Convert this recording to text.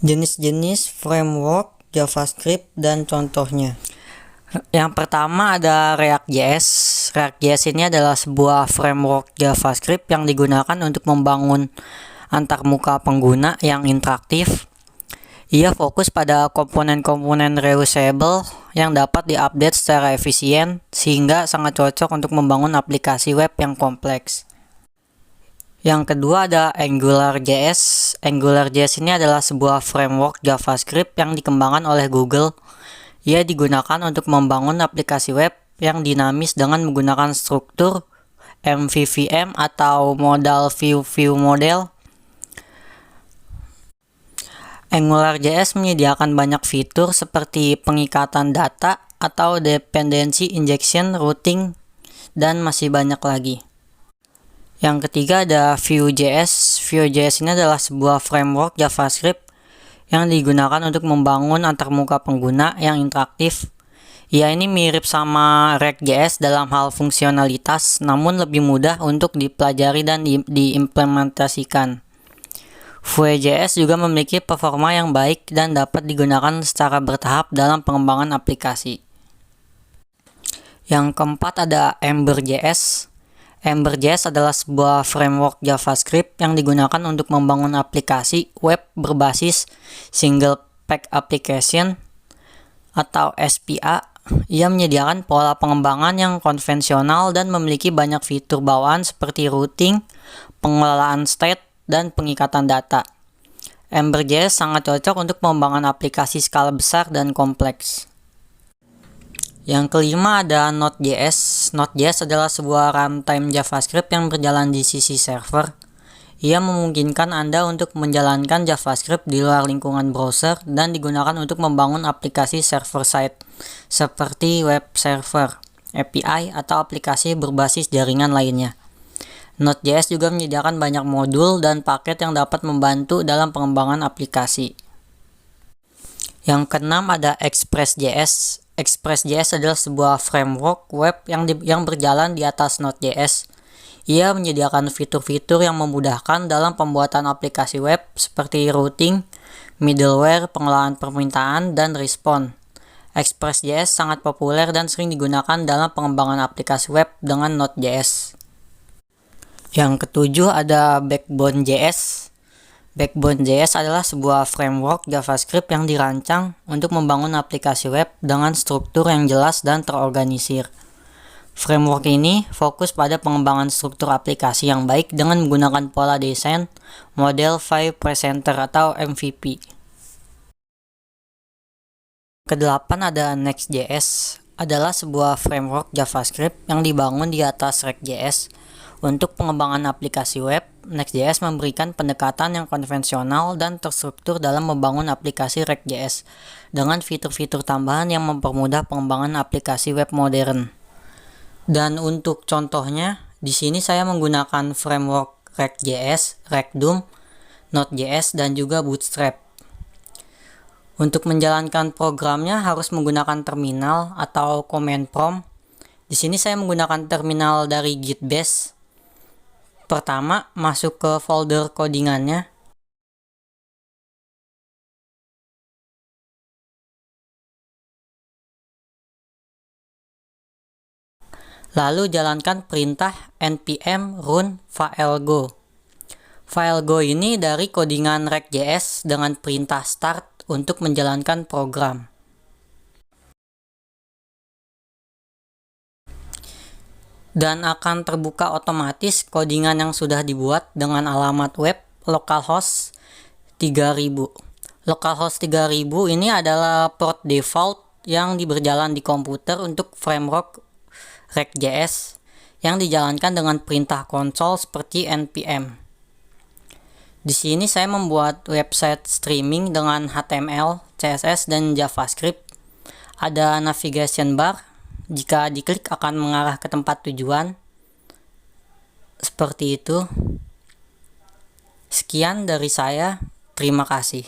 Jenis-jenis framework JavaScript dan contohnya. Yang pertama ada React.js. React.js ini adalah sebuah framework JavaScript yang digunakan untuk membangun antarmuka pengguna yang interaktif. Ia fokus pada komponen-komponen reusable yang dapat diupdate secara efisien sehingga sangat cocok untuk membangun aplikasi web yang kompleks. Yang kedua ada AngularJS. AngularJS ini adalah sebuah framework JavaScript yang dikembangkan oleh Google. Ia digunakan untuk membangun aplikasi web yang dinamis dengan menggunakan struktur MVVM atau modal view model. AngularJS menyediakan banyak fitur seperti pengikatan data atau dependency injection, routing, dan masih banyak lagi. Yang ketiga ada Vue.js. Vue.js ini adalah sebuah framework JavaScript yang digunakan untuk membangun antarmuka pengguna yang interaktif. Ia ini mirip sama React.js dalam hal fungsionalitas, namun lebih mudah untuk dipelajari dan diimplementasikan. Vue.js juga memiliki performa yang baik dan dapat digunakan secara bertahap dalam pengembangan aplikasi. Yang keempat ada Ember.js. Ember.js adalah sebuah framework JavaScript yang digunakan untuk membangun aplikasi web berbasis Single Page Application atau SPA. Ia menyediakan pola pengembangan yang konvensional dan memiliki banyak fitur bawaan seperti routing, pengelolaan state, dan pengikatan data. Ember.js sangat cocok untuk pengembangan aplikasi skala besar dan kompleks. Yang kelima ada Node.js. Node.js adalah sebuah runtime JavaScript yang berjalan di sisi server. Ia memungkinkan Anda untuk menjalankan JavaScript di luar lingkungan browser dan digunakan untuk membangun aplikasi server-side seperti web server, API, atau aplikasi berbasis jaringan lainnya. Node.js juga menyediakan banyak modul dan paket yang dapat membantu dalam pengembangan aplikasi. Yang keenam ada Express.js. Express.js adalah sebuah framework web yang berjalan di atas Node.js. Ia menyediakan fitur-fitur yang memudahkan dalam pembuatan aplikasi web seperti routing, middleware, pengelolaan permintaan, dan respon. Express.js sangat populer dan sering digunakan dalam pengembangan aplikasi web dengan Node.js. Yang ketujuh ada Backbone.js. Backbone.js adalah sebuah framework JavaScript yang dirancang untuk membangun aplikasi web dengan struktur yang jelas dan terorganisir. Framework ini fokus pada pengembangan struktur aplikasi yang baik dengan menggunakan pola desain Model View Presenter atau MVP. Kedelapan ada Next.js. Adalah sebuah framework JavaScript yang dibangun di atas React.js. Untuk pengembangan aplikasi web, Next.js memberikan pendekatan yang konvensional dan terstruktur dalam membangun aplikasi React.js dengan fitur-fitur tambahan yang mempermudah pengembangan aplikasi web modern. Dan untuk contohnya, di sini saya menggunakan framework React.js, React.DOM, Node.js, dan juga Bootstrap. Untuk menjalankan programnya harus menggunakan terminal atau command prompt. Di sini saya menggunakan terminal dari Git Bash. Pertama, masuk ke folder codingannya. Lalu jalankan perintah npm run filego. Filego ini dari codingan React.js dengan perintah start untuk menjalankan program. Dan akan terbuka otomatis codingan yang sudah dibuat dengan alamat web localhost 3000. Localhost 3000 ini adalah port default yang berjalan di komputer untuk framework React.js yang dijalankan dengan perintah konsol seperti npm. Di sini saya membuat website streaming dengan HTML, CSS, dan JavaScript. Ada navigation bar. Jika diklik akan mengarah ke tempat tujuan. Seperti itu. Sekian dari saya. Terima kasih.